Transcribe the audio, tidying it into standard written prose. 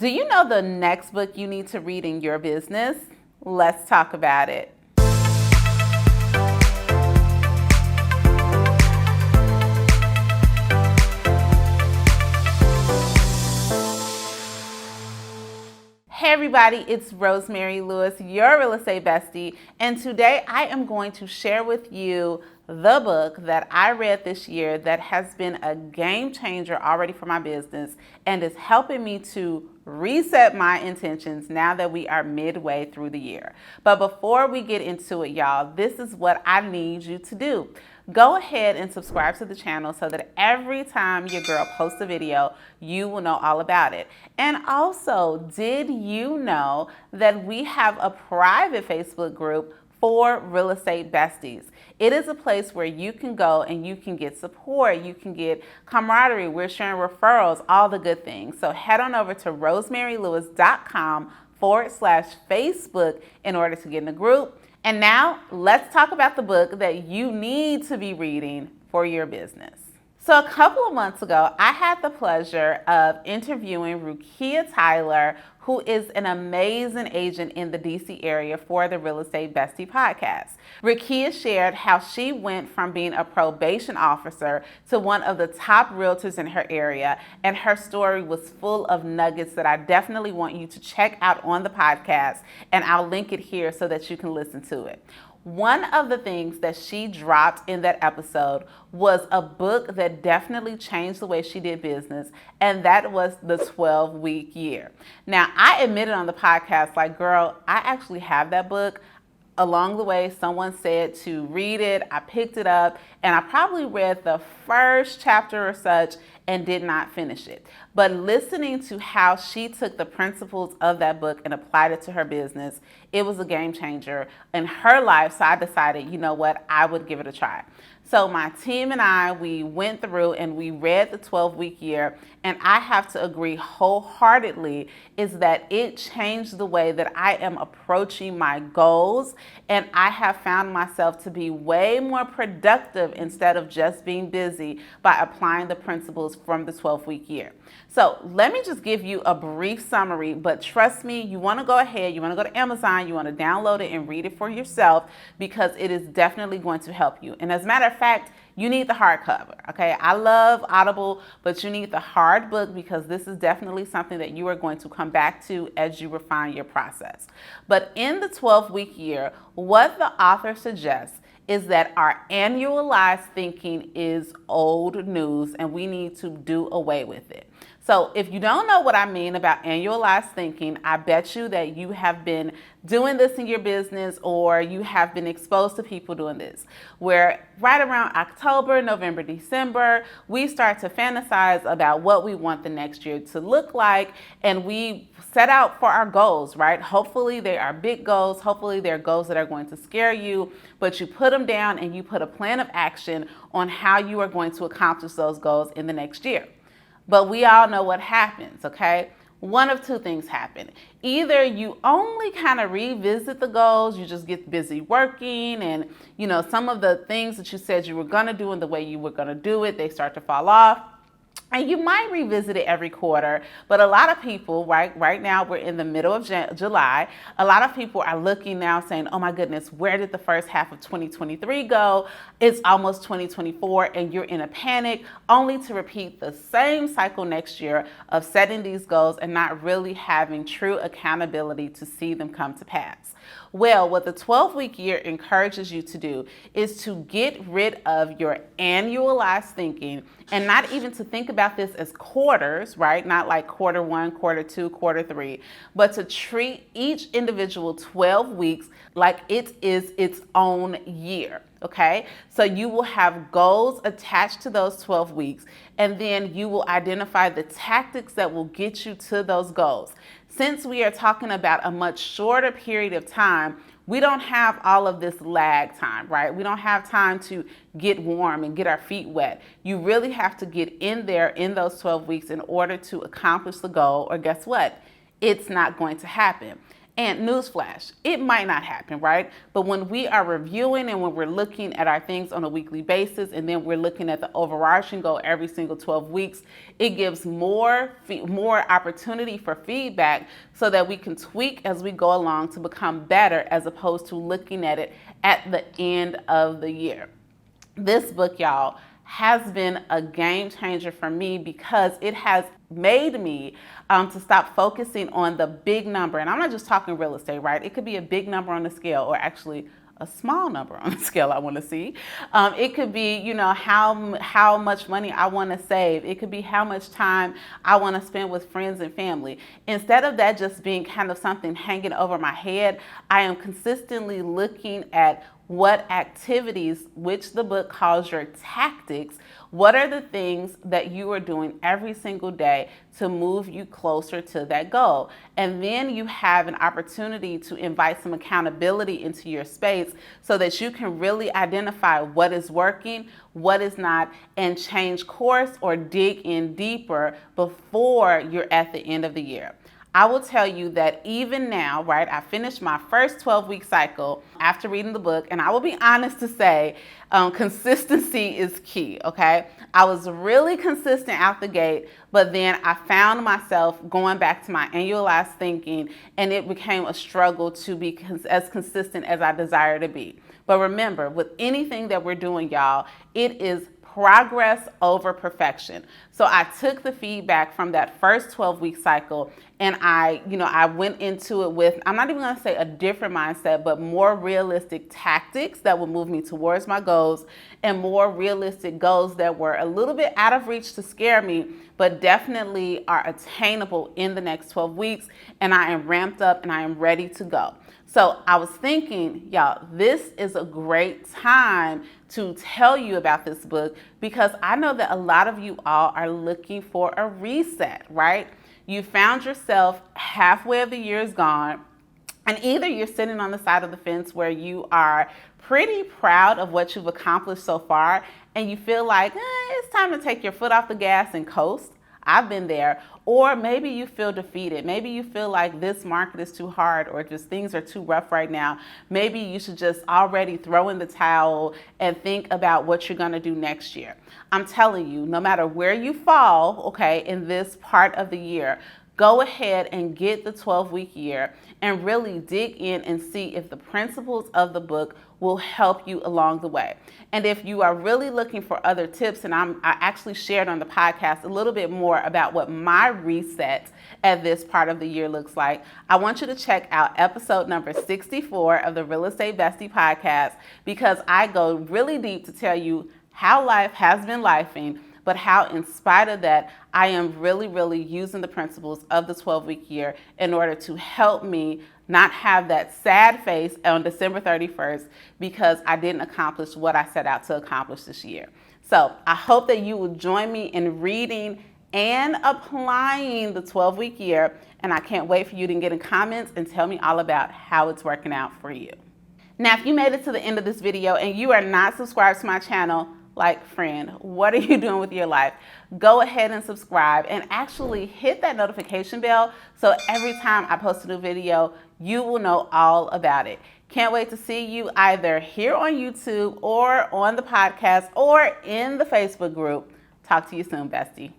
Do you know the next book you need to read in your business? Let's talk about it. Hey everybody, it's Rosemary Lewis, your real estate bestie, and today I am going to share with you the book that I read this year that has been a game changer already for my business and is helping me to reset my intentions now that we are midway through the year. But before we get into it, y'all, this is what I need you to do. Go ahead and subscribe to the channel so that every time your girl posts a video, you will know all about it. And also, did you know that we have a private Facebook group for real estate besties? It is a place where you can go and you can get support, you can get camaraderie, we're sharing referrals, all the good things. So head on over to rosemarylewis.com/Facebook in order to get in the group. And now let's talk about the book that you need to be reading for your business. So a couple of months ago, I had the pleasure of interviewing Rukia Tyler, who is an amazing agent in the DC area for the Real Estate Bestie podcast. Rukia shared how she went from being a probation officer to one of the top realtors in her area, and her story was full of nuggets that I definitely want you to check out on the podcast, and I'll link it here so that you can listen to it. One of the things that she dropped in that episode was a book that definitely changed the way she did business, and that was The 12-Week Year. Now, I admitted on the podcast, like, girl, I actually have that book. Along the way, someone said to read it. I picked it up, and I probably read the first chapter or such and did not finish it. But listening to how she took the principles of that book and applied it to her business, it was a game changer in her life. So I decided, you know what, I would give it a try. So my team and I, we went through and we read The 12-Week Year, and I have to agree wholeheartedly is that it changed the way that I am approaching my goals, and I have found myself to be way more productive instead of just being busy by applying the principles from the 12-week year. So let me just give you a brief summary, but trust me, you want to go ahead, you want to go to Amazon, you want to download it and read it for yourself, because it is definitely going to help you. And as a matter of fact, you need the hardcover, okay? I love Audible, but you need the hard book because this is definitely something that you are going to come back to as you refine your process. But in the 12-week year, what the author suggests is that our annualized thinking is old news and we need to do away with it. So if you don't know what I mean about annualized thinking, I bet you that you have been doing this in your business, or you have been exposed to people doing this, where right around October, November, December, we start to fantasize about what we want the next year to look like, and we set out for our goals, right? Hopefully they are big goals. Hopefully they're goals that are going to scare you, but you put them down and you put a plan of action on how you are going to accomplish those goals in the next year. But we all know what happens, okay? One of two things happen. Either you only kind of revisit the goals, you just get busy working, and some of the things that you said you were gonna do and the way you were gonna do it, they start to fall off. And you might revisit it every quarter, but a lot of people, right now we're in the middle of July, a lot of people are looking now saying, oh my goodness, where did the first half of 2023 go? It's almost 2024, and you're in a panic, only to repeat the same cycle next year of setting these goals and not really having true accountability to see them come to pass. Well, what the 12-week year encourages you to do is to get rid of your annualized thinking, and not even to think about this as quarters, right? Not like quarter one, quarter two, quarter three, but to treat each individual 12 weeks like it is its own year. Okay, so you will have goals attached to those 12 weeks, and then you will identify the tactics that will get you to those goals. Since we are talking about a much shorter period of time, we don't have all of this lag time, right? We don't have time to get warm and get our feet wet. You really have to get in there in those 12 weeks in order to accomplish the goal, or guess what? It's not going to happen. And newsflash, it might not happen, right? But when we are reviewing and when we're looking at our things on a weekly basis, and then we're looking at the overarching goal every single 12 weeks, it gives more opportunity for feedback so that we can tweak as we go along to become better, as opposed to looking at it at the end of the year. This book, y'all, has been a game changer for me because it has made me to stop focusing on the big number. And I'm not just talking real estate, right? It could be a big number on the scale, or actually a small number on the scale I want to see. It could be, how much money I want to save. It could be how much time I want to spend with friends and family. Instead of that just being kind of something hanging over my head, I am consistently looking at what activities, which the book calls your tactics, what are the things that you are doing every single day to move you closer to that goal? And then you have an opportunity to invite some accountability into your space so that you can really identify what is working, what is not, and change course or dig in deeper before you're at the end of the year. I will tell you that even now, right, I finished my first 12-week cycle after reading the book, and I will be honest to say, consistency is key, okay? I was really consistent out the gate, but then I found myself going back to my annualized thinking, and it became a struggle to be as consistent as I desire to be. But remember, with anything that we're doing, y'all, it is progress over perfection. So I took the feedback from that first 12-week cycle, and I went into it with, I'm not even going to say a different mindset, but more realistic tactics that would move me towards my goals, and more realistic goals that were a little bit out of reach to scare me, but definitely are attainable in the next 12 weeks. And I am ramped up and I am ready to go. So I was thinking, y'all, this is a great time to tell you about this book, because I know that a lot of you all are looking for a reset, right? You found yourself halfway of the year is gone, and either you're sitting on the side of the fence where you are pretty proud of what you've accomplished so far, and you feel like it's time to take your foot off the gas and coast. I've been there. Or maybe you feel defeated. Maybe you feel like this market is too hard, or just things are too rough right now. Maybe you should just already throw in the towel and think about what you're going to do next year. I'm telling you, no matter where you fall, okay, in this part of the year, go ahead and get the 12-week year and really dig in and see if the principles of the book will help you along the way. And if you are really looking for other tips, and I actually shared on the podcast a little bit more about what my reset at this part of the year looks like, I want you to check out episode number 64 of the Real Estate Bestie podcast, because I go really deep to tell you how life has been lifing, but how in spite of that, I am really, really using the principles of the 12-week year in order to help me not have that sad face on December 31st because I didn't accomplish what I set out to accomplish this year. So I hope that you will join me in reading and applying the 12-week year, and I can't wait for you to get in comments and tell me all about how it's working out for you. Now, if you made it to the end of this video and you are not subscribed to my channel, like, friend, what are you doing with your life? Go ahead and subscribe, and actually hit that notification bell so every time I post a new video, you will know all about it. Can't wait to see you either here on YouTube or on the podcast or in the Facebook group. Talk to you soon, bestie.